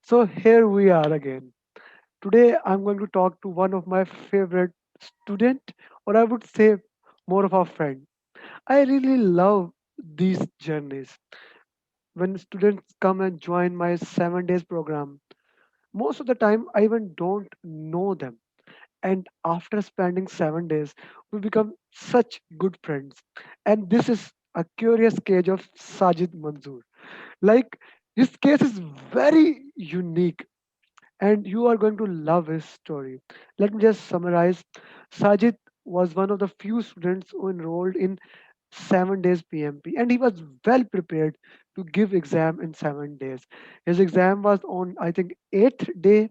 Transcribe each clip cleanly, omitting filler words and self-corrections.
So here we are again. Today I'm going to talk to one of my favorite student, or I would say more of a friend. I really love these journeys. When students come and join my 7 days program, most of the time I even don't know them. And after spending 7 days, we become such good friends. And this is a curious case of Sajid Manzoor. Like his case is very unique and you are going to love his story. Let me just summarize. Sajid was one of the few students who enrolled in 7 days PMP, and he was well prepared to give exam in 7 days. His exam was on, I think, eighth day,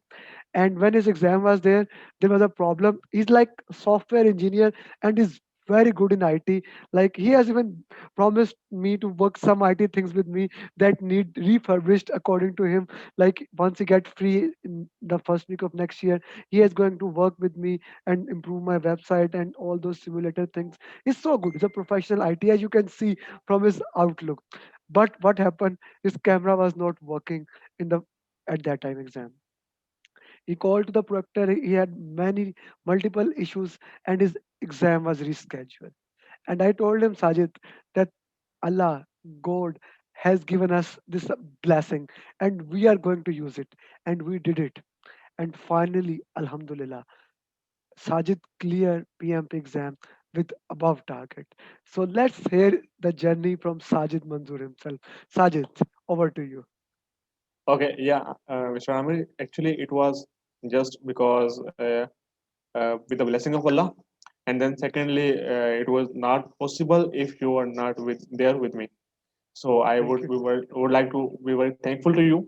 and when his exam was there was a problem. He's like a software engineer and is very good in IT. Like he has even promised me to work some IT things with me that need refurbished according to him. Like once he get free in the first week of next year, he is going to work with me and improve my website and all those simulator things. He's so good. He's a professional IT, as you can see from his outlook. But what happened, his camera was not working in the at that time exam. He called to the proctor. He had many multiple issues, and his exam was rescheduled. And I told him, Sajid, that Allah, God, has given us this blessing, and we are going to use it. And we did it. And finally, Alhamdulillah, Sajid cleared PMP exam with above target. So let's hear the journey from Sajid Manzoor himself. Sajid, over to you. Okay, yeah, Mr. Amir, actually, it was just because with the blessing of Allah, and then secondly, it was not possible if you were not there with me. So I Thank would you. would like to be very thankful to you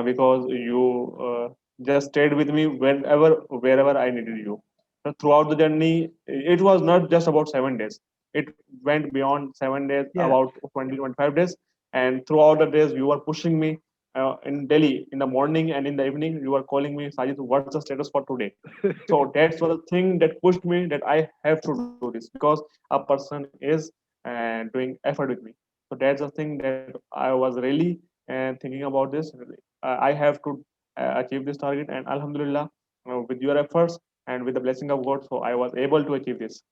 because you just stayed with me wherever I needed you. So throughout the journey, it was not just about 7 days. It went beyond 7 days, Yeah, about 20 to 25 days, and throughout the days, you were pushing me in Delhi in the morning and in the evening. You were calling me, Sajid, what's the status for today? So that's was the thing that pushed me that I have to do this because a person is doing effort with me. So that's the thing that I was really thinking about this. I have to achieve this target, and Alhamdulillah, with your efforts and with the blessing of God, so I was able to achieve this.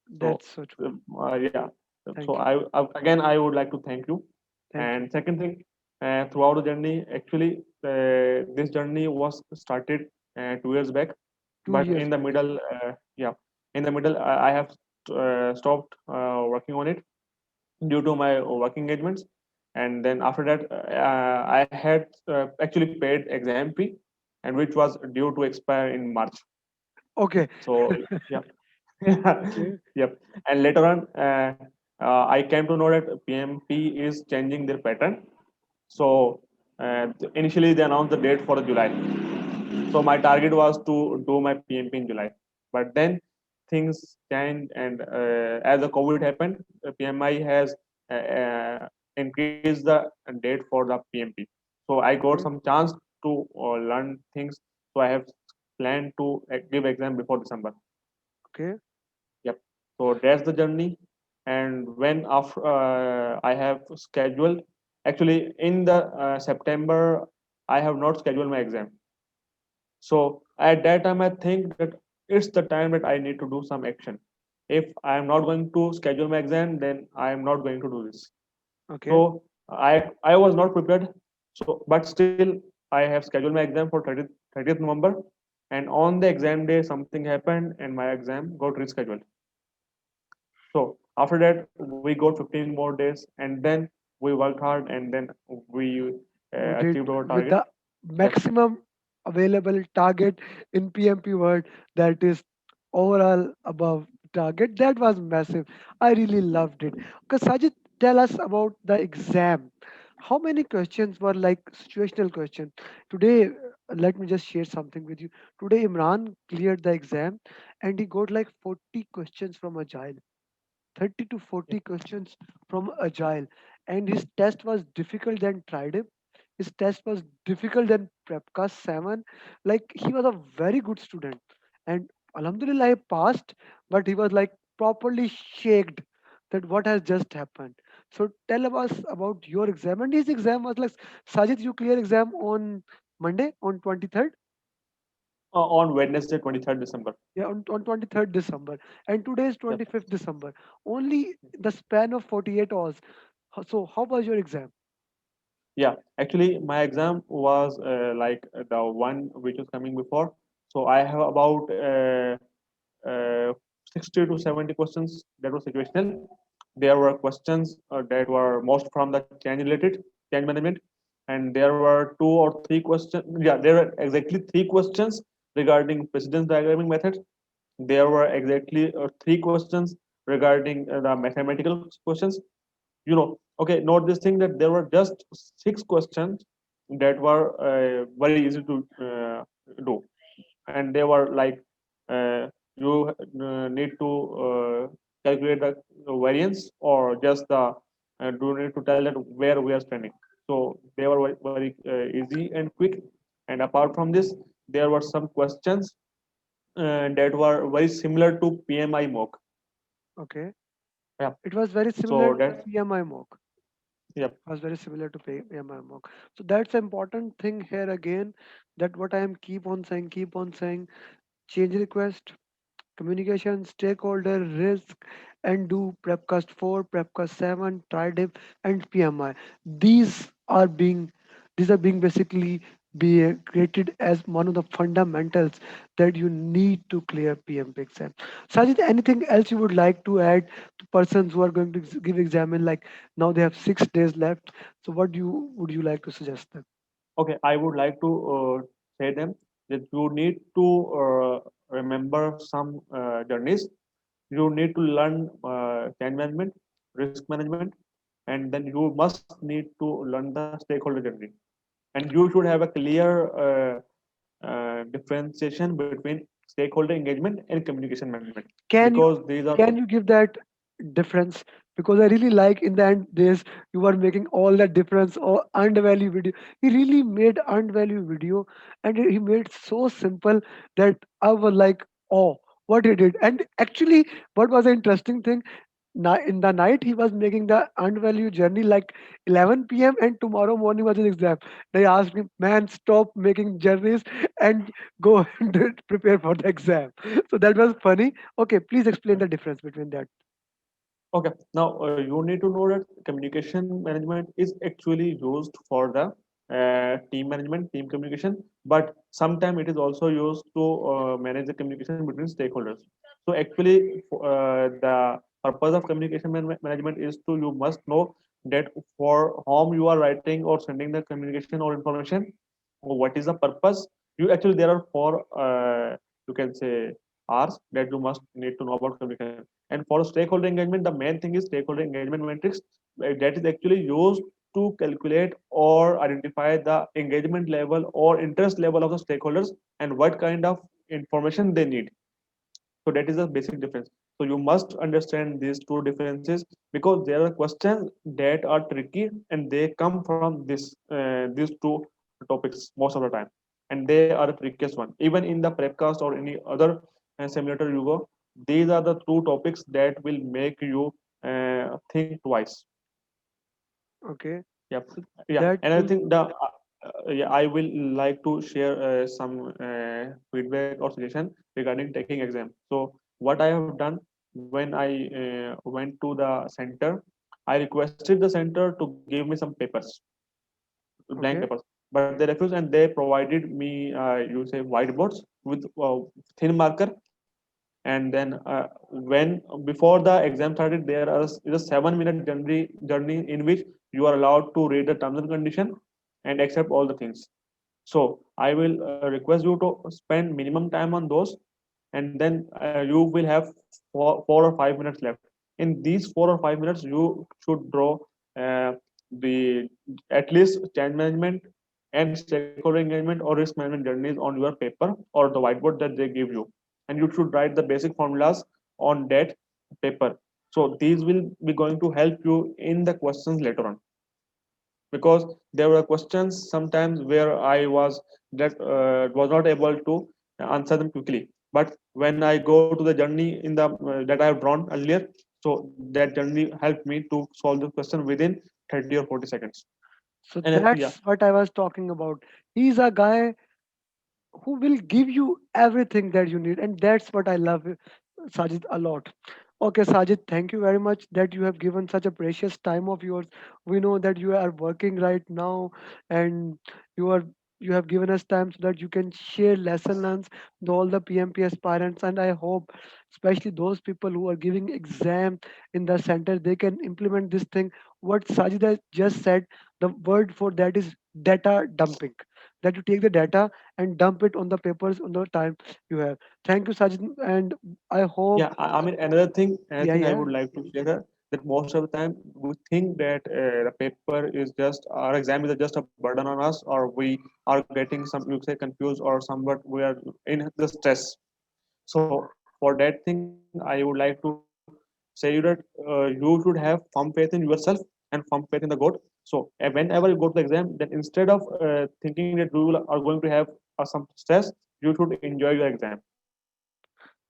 So that's so true. yeah, so Thank you. again I would like to thank you. Thank you. And second thing, throughout the journey, actually, this journey was started 2 years back, Two but years in the back. middle, yeah, in the middle, I have stopped working on it due to my work engagements. And then after that, I had actually paid exam fee, and which was due to expire in March. Okay. So yeah. Okay. Yep. And later on, I came to know that PMP is changing their pattern. So initially they announced the date for July. So my target was to do my PMP in July. But then things changed, and as the COVID happened, PMI has increased the date for the PMP. So I got Okay. some chance to learn things. So I have planned to give exam before December. Okay. Yep. So that's the journey. And when after I have scheduled, actually in the September, I have not scheduled my exam. So at that time, I think that it's the time that I need to do some action. If I am not going to schedule my exam, then I am not going to do this. Okay. So I was not prepared. So but still I have scheduled my exam for 30th November, and on the exam day something happened and my exam got rescheduled. So after that, we got 15 more days, and then we worked hard, and then we You achieved did our with target. the Yep. maximum available target in PMP word, that is overall above target. That was massive. I really loved it. Okay, Sajid, tell us about the exam. How many questions were like situational questions? Today, let me just share something with you. Today, Imran cleared the exam and he got like 40 questions from Agile. 30 to 40 questions from Agile. And his test was difficult than Trident. His test was difficult than Prepcast 7. Like he was a very good student. And Alhamdulillah, he passed, but he was like properly shaked that what has just happened. So tell us about your exam. And his exam was like, Sajid, you clear exam on Monday on 23rd. on Wednesday, 23rd December. Yeah, on 23rd December. And today is Yep. 25th December. Only the span of 48 hours. So how was your exam? Yeah, actually, my exam was like the one which was coming before. So I have about 60 to 70 questions that were situational. There were questions that were most from the change related, change management, and there were two or three questions. Yeah, there were exactly three questions regarding precedence diagramming methods. There were exactly three questions regarding the mathematical questions. Okay, note this thing that there were just six questions that were very easy to do, and they were like you need to calculate the variance or just the do need to tell that where we are standing. So they were very, very easy and quick. And apart from this, there were some questions that were very similar to PMI mock. Okay. Yeah. It was very similar So to that PMI mock. yeah. Was very similar to PMI mock. So that's an important thing here again. That what I am keep on saying. Change request, communication, stakeholder, risk, and do Prepcast 4, Prepcast 7, TRIDIP, and PMI. These are being these are being basically be created as one of the fundamentals that you need to clear PMP exam. Sajid, anything else you would like to add to persons who are going to give exam in, like, now they have 6 days left. So what would you like to suggest them? Okay, I would like to say them that you need to remember some journeys. You need to learn change management, risk management, and then you must need to learn the stakeholder journey. And you should have a clear differentiation between stakeholder engagement and communication management, Can you because these are can you give that difference? Because I really like in the end days you were making all that difference or earned value video. He really made earned value video, and he made so simple that I was like, oh, what he did. And actually, what was the interesting thing? In the night he was making the earned value journey like 11 p.m. and tomorrow morning was his exam. They asked me, man, stop making journeys and go and prepare for the exam. So that was funny. Okay, please explain the difference between that. okay. Now you need to know that communication management is actually used for the team management, team communication, but sometimes it is also used to manage the communication between stakeholders. So actually, the purpose of communication management is to you must know that for whom you are writing or sending the communication or information, what is the purpose. You actually there are four you can say R's that you must need to know about communication. And for stakeholder engagement, the main thing is stakeholder engagement matrix that is actually used to calculate or identify the engagement level or interest level of the stakeholders and what kind of information they need. So that is the basic difference. So you must understand these two differences because there are questions that are tricky and they come from these two topics most of the time, and they are the trickiest one. Even in the prepcast or any other simulator you go, these are the two topics that will make you think twice. Okay, Yep. so Yeah, that and I will think yeah, I will like to share some feedback or suggestion regarding taking exam. So what I have done when I went to the center, I requested the center to give me some papers, blank okay. papers, but they refused and they provided me you say whiteboards with thin marker. And then when before the exam started, is a 7 minute journey in which you are allowed to read the terms and condition and accept all the things. So I will request you to spend minimum time on those, and then you will have 4 or 5 minutes left. In these 4 or 5 minutes, you should draw the at least change management and stakeholder engagement or risk management journeys on your paper or the whiteboard that they give you, and you should write the basic formulas on that paper. So these will be going to help you in the questions later on, because there were questions sometimes where I was not able to answer them quickly. But when I go to the journey in the that I have drawn earlier, so that journey helped me to solve the question within 30 or 40 seconds. So Yeah, that's what I was talking about. He's a guy who will give you everything that you need, and that's what I love Sajid a lot. Okay, Sajid, thank you very much that you have given such a precious time of yours. We know that you are working right now, and you are you have given us time so that you can share lesson learns with all the PMP aspirants. And I hope, especially those people who are giving exam in the center, they can implement this thing. What Sajid has just said, the word for that is data dumping. That you take the data and dump it on the papers on the time you have. Thank you, Sajid, and I hope. yeah. I mean, another Yeah, thing I yeah. would like to share here, that most of the time we think that the paper is just our exam is just a burden on us, or we are getting some, you say, confused, or somewhat we are in the stress. So for that thing, I would like to say you that you should have firm faith in yourself and firm faith in the God. So whenever you go to the exam, that instead of thinking that you are going to have some stress, you should enjoy your exam.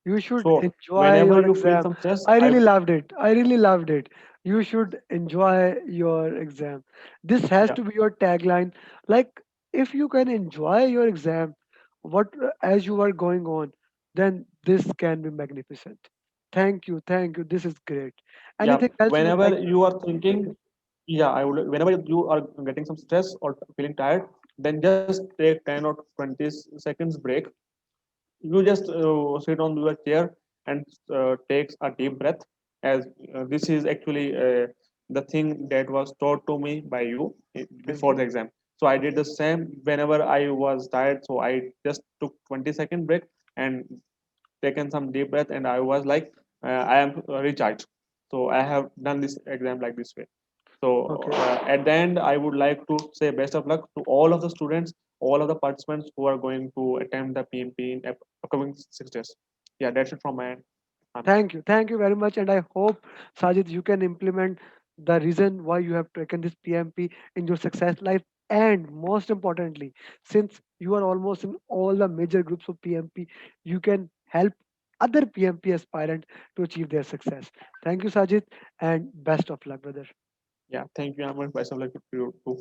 You So should whenever enjoy you your feel some exam. stress, I I really loved it. I really loved it. You should enjoy your exam. This has yeah to be your tagline. Like, if you can enjoy your exam, what as you are going on, then this can be magnificent. Thank you. Thank you. This is great. yeah. Anything else you would Whenever like to? you are thinking, yeah, I would. Whenever you are getting some stress or feeling tired, then just take 10 or 20 seconds break. You just sit on your chair and takes a deep breath, as this is actually the thing that was taught to me by you Thank before you. the exam. So I did the same whenever I was tired, so I just took 20-second break and taken some deep breath, and I was like, I am recharged. So I have done this exam like this way. So Okay. at the end, I would like to say best of luck to all of the students, all of the participants who are going to attempt the PMP in upcoming 6 days. Yeah, that's it from my end. Amit. Thank you. Thank you very much. And I hope, Sajid, you can implement the reason why you have taken this PMP in your success life. And most importantly, since you are almost in all the major groups of PMP, you can help other PMP aspirant to achieve their success. Thank you, Sajid, and best of luck, brother. Yeah, thank you, Amit. Best of luck to you too.